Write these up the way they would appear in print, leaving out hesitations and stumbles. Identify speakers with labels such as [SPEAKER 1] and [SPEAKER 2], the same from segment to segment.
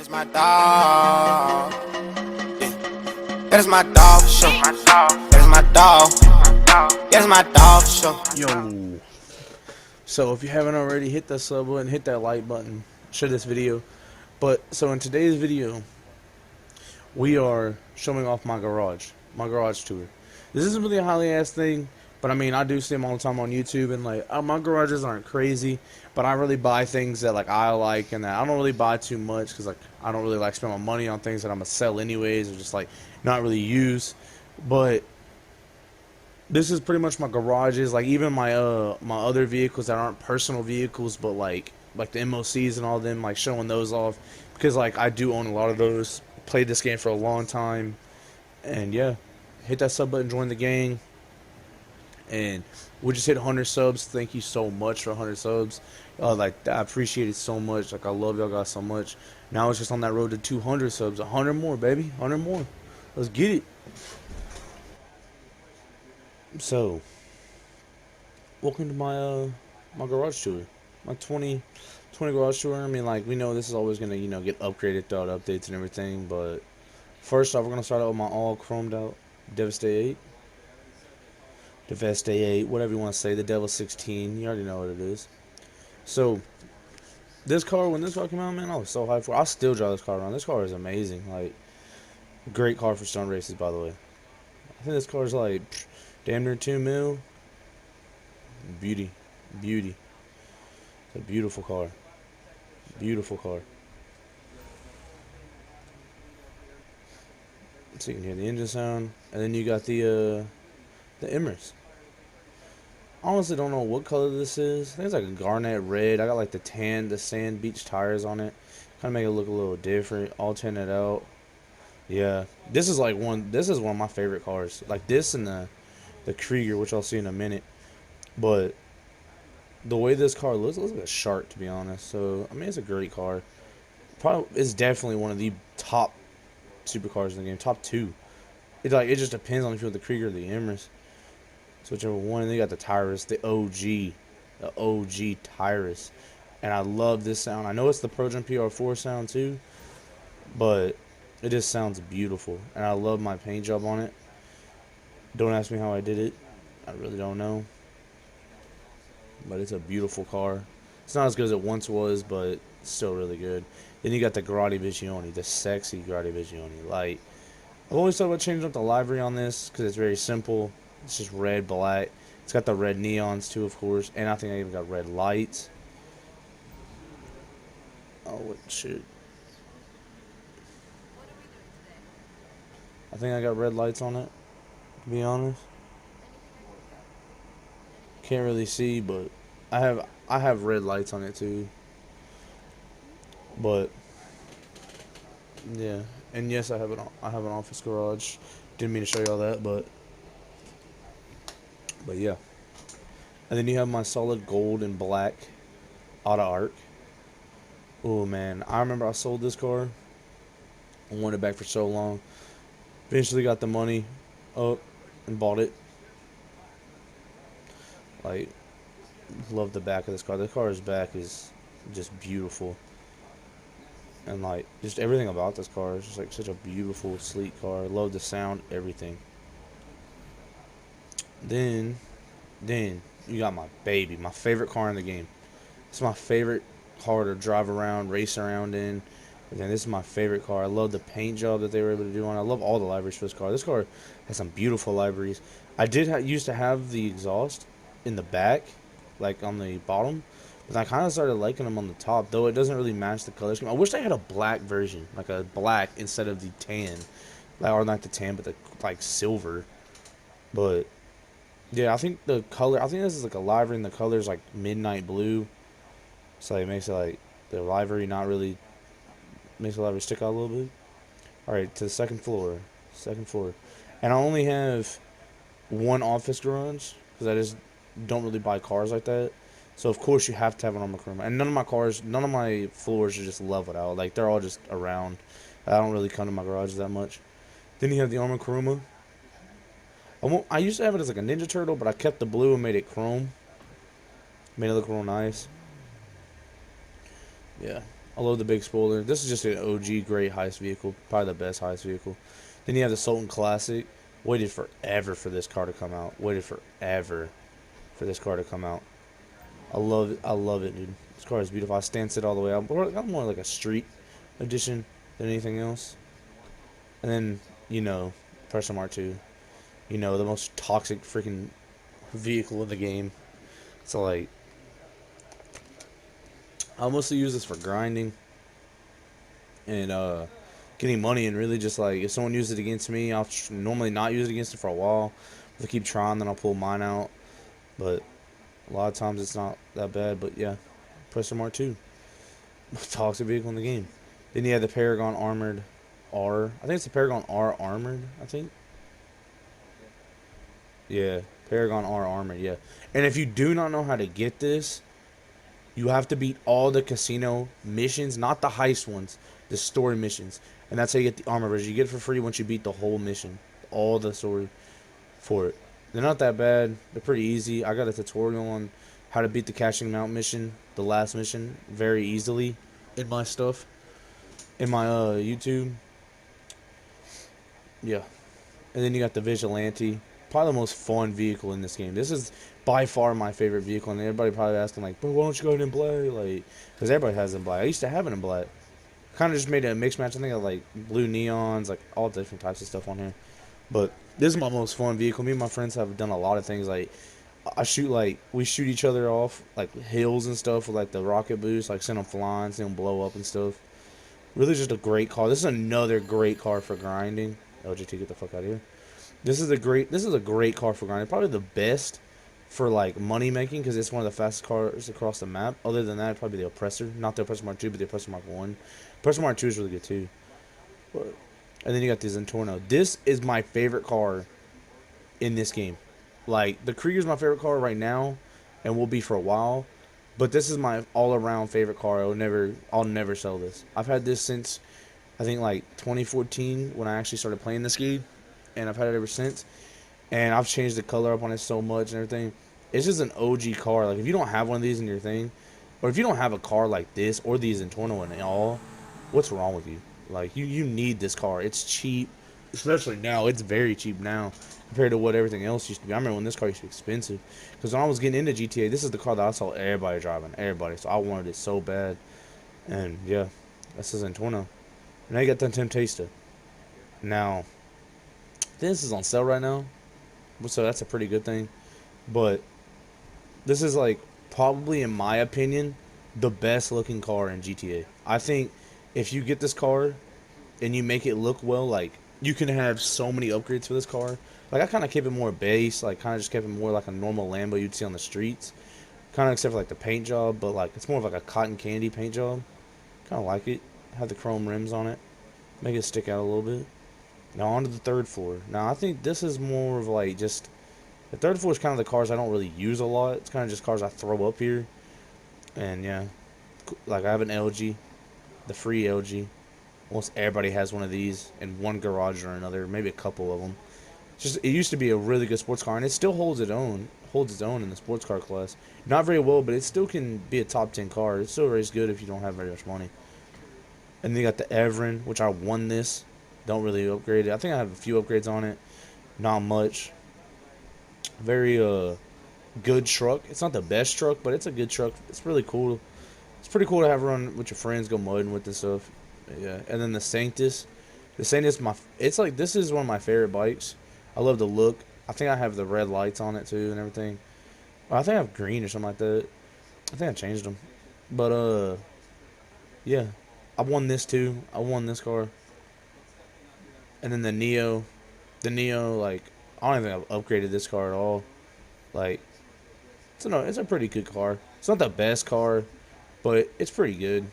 [SPEAKER 1] That is my dog. Yeah. That is my dog for sure. That is my dog. That is my dog for sure.
[SPEAKER 2] Yo. So if you haven't already, hit that sub button, hit that like button, share this video. But so in today's video, we are showing off my garage tour. This isn't really a highly ass thing, but I mean I do see them all the time on YouTube, and like my garages aren't crazy, but I really buy things that like I like, and that I don't really buy too much because like I don't really like spend my money on things that I'm gonna sell anyways, or just like not really use. But this is pretty much my garages, like even my other vehicles that aren't personal vehicles, but like the MOCs and all of them, like showing those off because like I do own a lot of those. Played this game for a long time, and yeah, hit that sub button, join the gang, and we just hit 100 subs. Thank you so much for 100 subs. Like I appreciate it so much. Like I love y'all guys so much. Now it's just on that road to 200 subs. 100 more, baby. 100 more. Let's get it. So, welcome to my garage tour, my 2020 garage tour. I mean, like we know this is always gonna get upgraded throughout updates and everything, but first off, we're gonna start out with my all chromed out Devastate 8, whatever you want to say, the Devil 16. You already know what it is. So this car, when this car came out, man, I was so hyped for it. I still drive this car around. This car is amazing. Like, great car for stunt races, by the way. I think this car is like damn near 2 mil. Beauty. It's a beautiful car. Beautiful car. So you can hear the engine sound, and then you got the Emirates. Honestly, don't know what color this is. I think it's like a garnet red. I got like the sand beach tires on it. Kind of make it look a little different. All tinted out. Yeah, this is like This is one of my favorite cars. Like this and the Krieger, which I'll see in a minute. But the way this car looks like a shark, to be honest. So I mean, it's a great car. Probably, it's definitely one of the top supercars in the game. Top two. It just depends on if you want the Krieger or the Emirates. So whichever one. And then you got the Tyrus, the OG Tyrus. And I love this sound. I know it's the ProGen PR4 sound too, but it just sounds beautiful. And I love my paint job on it. Don't ask me how I did it. I really don't know. But it's a beautiful car. It's not as good as it once was, but it's still really good. Then you got the Grotti Visione, the sexy Grotti Visione. Like, I've always thought about changing up the livery on this because it's very simple. It's just red, black. It's got the red neons too, of course. And I think I even got red lights. Oh, what shit. I think I got red lights on it, to be honest. Can't really see, but I have red lights on it too. But yeah, and yes, I have an office garage. Didn't mean to show y'all that, but yeah. And then you have my solid gold and black Auto Arc. Oh man, I remember I sold this car. I wanted it back for so long. Eventually got the money up and bought it. Like, love the back of this car. The car's back is just beautiful. And like, just everything about this car is just like such a beautiful, sleek car. Love the sound, everything. Then you got my baby, my favorite car in the game. It's my favorite car to drive around, race around in. And then this is my favorite car. I love the paint job that they were able to do on it. I love all the liveries for this car. This car has some beautiful liveries. I did used to have the exhaust in the back, like on the bottom, but I kind of started liking them on the top, though it doesn't really match the color scheme. I wish they had a black version, like a black instead of the tan, like, or not the tan, but the like silver. But yeah, I think the color. I think this is like a livery, and the color is like midnight blue, so it makes it like the livery not really makes the livery stick out a little bit. All right, to the second floor, and I only have one office garage because I just don't really buy cars like that. So of course you have to have an Armor Kuruma, and none of my floors are just leveled out. Like they're all just around. I don't really come to my garages that much. Then you have the Armor Kuruma. I used to have it as like a Ninja Turtle, but I kept the blue and made it chrome. Made it look real nice. Yeah. I love the big spoiler. This is just an OG great heist vehicle, probably the best heist vehicle. Then you have the Sultan Classic. Waited forever for this car to come out. Waited forever for this car to come out. I love it. I love it, dude. This car is beautiful. I stance it all the way out. I'm more like a street edition than anything else. And then, Pressure Mark 2. The most toxic freaking vehicle in the game. So, like, I mostly use this for grinding and getting money, and really just like if someone uses it against me, I'll normally not use it against it for a while. If I keep trying, then I'll pull mine out. But a lot of times it's not that bad. But yeah, Pressure Mark 2. Toxic vehicle in the game. Then you have the Paragon Armored R. I think it's the Paragon R Armored, I think. Yeah, Paragon R Armored, yeah. And if you do not know how to get this, you have to beat all the casino missions, not the heist ones, the story missions. And that's how you get the armor version. You get it for free once you beat the whole mission. All the story for it. They're not that bad. They're pretty easy. I got a tutorial on how to beat the cashing mount mission, the last mission, very easily in my stuff. In my YouTube. Yeah. And then you got the Vigilante. Probably the most fun vehicle in this game. This is by far my favorite vehicle, and everybody probably asking like, "But why don't you go ahead and play?" Like, because everybody has it in black. I used to have it in black. Kind of just made it a mixed match. I think of like blue neons, like all different types of stuff on here. But this is my most fun vehicle. Me and my friends have done a lot of things. Like, we shoot each other off like hills and stuff with like the rocket boost, like send them flying, send them blow up and stuff. Really, just a great car. This is another great car for grinding. LGT, get the fuck out of here. This is a great car for grinding. Probably the best for like money making because it's one of the fastest cars across the map. Other than that, probably the Oppressor. Not the Oppressor Mark 2, but the Oppressor Mark 1. Oppressor Mark 2 is really good too. But, and then you got the Zentorno. This is my favorite car in this game. Like, the Krieger's my favorite car right now and will be for a while. But this is my all-around favorite car. I'll never sell this. I've had this since I think like 2014 when I actually started playing this game, and I've had it ever since. And I've changed the color up on it so much and everything. It's just an OG car. Like, if you don't have one of these in your thing, or if you don't have a car like this or these in Torno and all, what's wrong with you? Like, you need this car. It's cheap, especially now. It's very cheap now compared to what everything else used to be. I remember when this car used to be expensive. Because when I was getting into GTA, this is the car that I saw everybody driving. Everybody. So I wanted it so bad. And, yeah, this is in Torno. And I got the Tempesta. Now, this is on sale right now. So that's a pretty good thing. But this is like probably, in my opinion, the best looking car in GTA. I think if you get this car and you make it look well, like, you can have so many upgrades for this car. Like, I kind of kept it more base, like kind of just kept it more like a normal Lambo you'd see on the streets. Kind of except for like the paint job, but like it's more of like a cotton candy paint job. Kind of like it. Have the chrome rims on it. Make it stick out a little bit. Now on to the third floor. Now I think this is more of like just, the third floor is kind of the cars I don't really use a lot. It's kind of just cars I throw up here. And yeah, like I have an LG, the free LG. Almost everybody has one of these in one garage or another, maybe a couple of them. It used to be a really good sports car, and it still holds its own in the sports car class. Not very well, but it still can be a top 10 car. It still rates good if you don't have very much money. And then you got the Evran, which I won this. Don't really upgrade it. I think I have a few upgrades on it. Not much. Very good truck. It's not the best truck, but it's a good truck. It's really cool. It's pretty cool to have run with your friends, go mudding with and stuff. Yeah. And then the Sanctus. The Sanctus, this is one of my favorite bikes. I love the look. I think I have the red lights on it too and everything. I think I have green or something like that. I think I changed them. But yeah. I won this too. I won this car. And then the Neo, like, I don't even think I've upgraded this car at all. Like, it's a pretty good car. It's not the best car, but it's pretty good.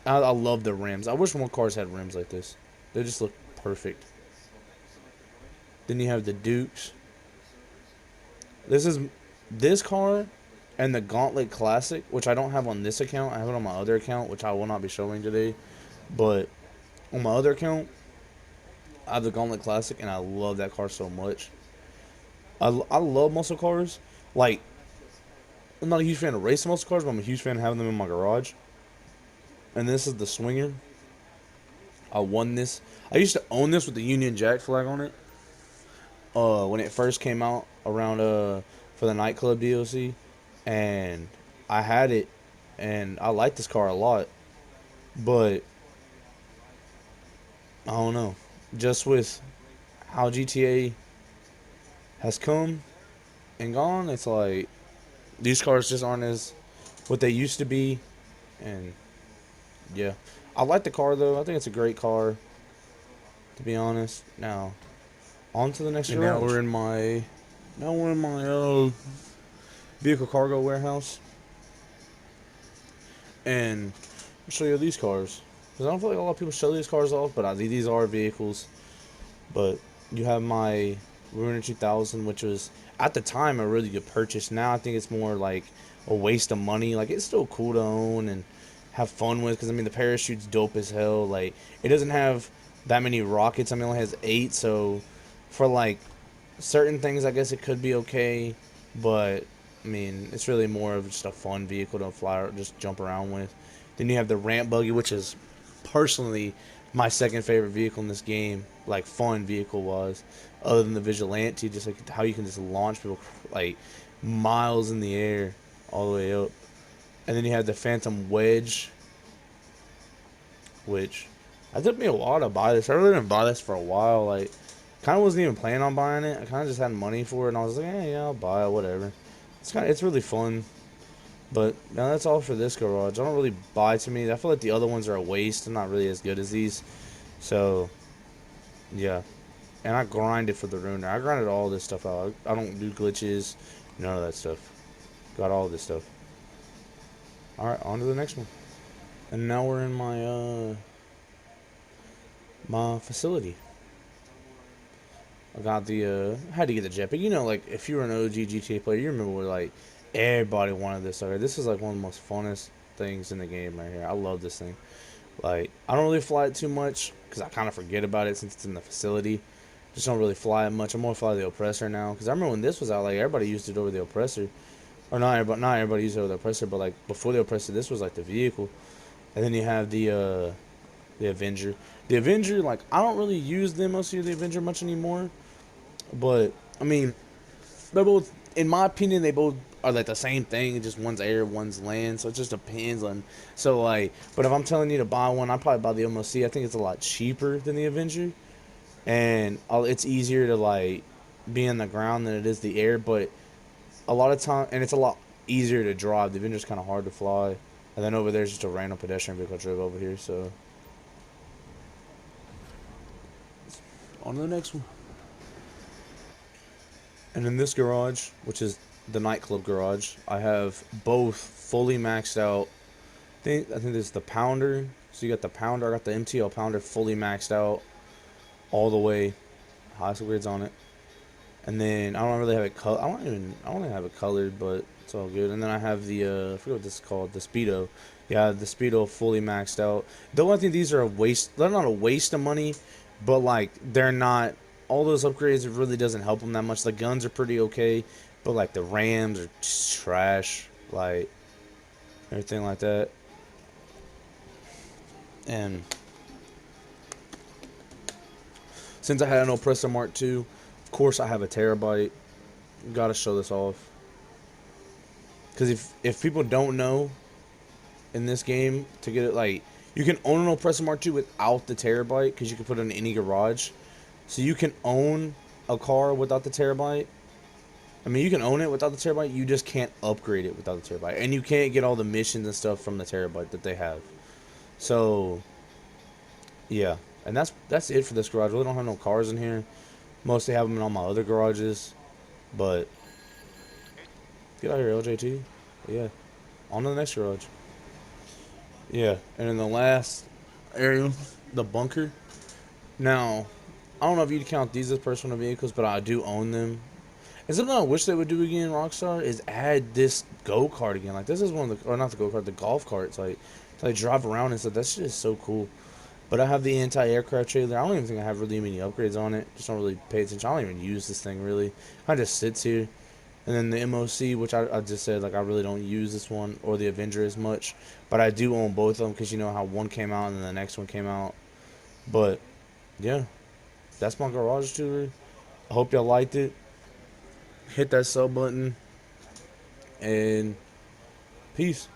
[SPEAKER 2] I love the rims. I wish more cars had rims like this. They just look perfect. Then you have the Dukes. This car and the Gauntlet Classic, which I don't have on this account. I have it on my other account, which I will not be showing today. But on my other account, I have the Gauntlet Classic, and I love that car so much. I love muscle cars. Like, I'm not a huge fan of racing muscle cars, but I'm a huge fan of having them in my garage. and this is the Swinger. I won this. I used to own this with the Union Jack flag on it. When it first came out around for the nightclub DLC, and I had it, and I like this car a lot, but I don't know, just with how GTA has come and gone, it's like these cars just aren't as what they used to be, and yeah, I like the car though. I think it's a great car, to be honest. Now, on to the next garage. Now we're in my vehicle cargo warehouse, and I'll show you these cars. Because I don't feel like a lot of people show these cars off, but these are vehicles. But you have my Ruiner 2000, which was at the time a really good purchase. Now I think it's more like a waste of money. Like, it's still cool to own and have fun with, because I mean the parachute's dope as hell. Like, it doesn't have that many rockets. I mean, it only has 8, so for like certain things I guess it could be okay, but I mean it's really more of just a fun vehicle to fly or just jump around with. Then you have the ramp buggy, which is personally my second favorite vehicle in this game, like fun vehicle wise, other than the Vigilante, just like how you can just launch people like miles in the air all the way up. And then you have the Phantom Wedge, which it took me a while to buy this. I really didn't buy this for a while. Like, kind of wasn't even planning on buying it. I kind of just had money for it, and I was like, yeah, I'll buy it, whatever. It's really fun. But now that's all for this garage. I don't really buy too many. I feel like the other ones are a waste. They're not really as good as these. So, yeah. And I grinded for the Ruiner. I grinded all this stuff out. I don't do glitches, none of that stuff. Got all this stuff. Alright, on to the next one. And now we're in my facility. I got the I had to get the jetpack. You know, like if you were an OG GTA player, you remember where like everybody wanted this. Okay, this is like one of the most funnest things in the game right here. I love this thing. Like, I don't really fly it too much because I kind of forget about it since it's in the facility. Just don't really fly it much. I'm more fly the Oppressor now, because I remember when this was out, like everybody used it over the Oppressor, or not everybody used it over the Oppressor, but like before the Oppressor, this was like the vehicle. And then you have the Avenger. The Avenger, like, I don't really use the MOC of the Avenger much anymore. But, I mean, they're both, in my opinion, they both are like the same thing. Just one's air, one's land. So it just depends on. So, like, but if I'm telling you to buy one, I'd probably buy the MOC. I think it's a lot cheaper than the Avenger. And it's easier to, like, be in the ground than it is the air. But a lot of time, and it's a lot easier to drive. The Avenger's kind of hard to fly. And then over there's just a random pedestrian vehicle drove over here. So, on to the next one. And in this garage, which is the nightclub garage, I have both fully maxed out. I think this is the Pounder. So you got the Pounder. I got the MTL Pounder fully maxed out all the way, highest grades on it. And then I don't really have it I don't even have it colored, but it's all good. And then I have the I forget what this is called, the Speedo. Yeah, the Speedo fully maxed out. Though I think these are a waste. They're not a waste of money, but like they're not. All those upgrades, it really doesn't help them that much. The guns are pretty okay, but like the Rams are just trash, like everything like that. And since I had an Oppressor Mark II, of course I have a Terabyte. Gotta show this off. Because if people don't know in this game, to get it, like, you can own an Oppressor Mark II without the Terabyte, because you can put it in any garage. So you can own a car without the Terabyte. I mean, you can own it without the Terabyte. You just can't upgrade it without the Terabyte. And you can't get all the missions and stuff from the Terabyte that they have. So, yeah. And that's it for this garage. We really don't have no cars in here. Mostly have them in all my other garages. But, get out of here, LJT. But yeah. On to the next garage. Yeah. And in the last area, the bunker. Now, I don't know if you'd count these as personal vehicles, but I do own them. And something I wish they would do again, Rockstar, is add this go-kart again. Like, this is one of the, or not the go-kart, the golf carts. Like, to like drive around and stuff. That shit is so cool. But I have the anti-aircraft trailer. I don't even think I have really many upgrades on it. Just don't really pay attention. I don't even use this thing, really. It just sits here. And then the MOC, which I just said, like, I really don't use this one or the Avenger as much. But I do own both of them because you know how one came out and then the next one came out. But, yeah, that's my garage tour. I hope y'all liked it. Hit that sub button. And peace.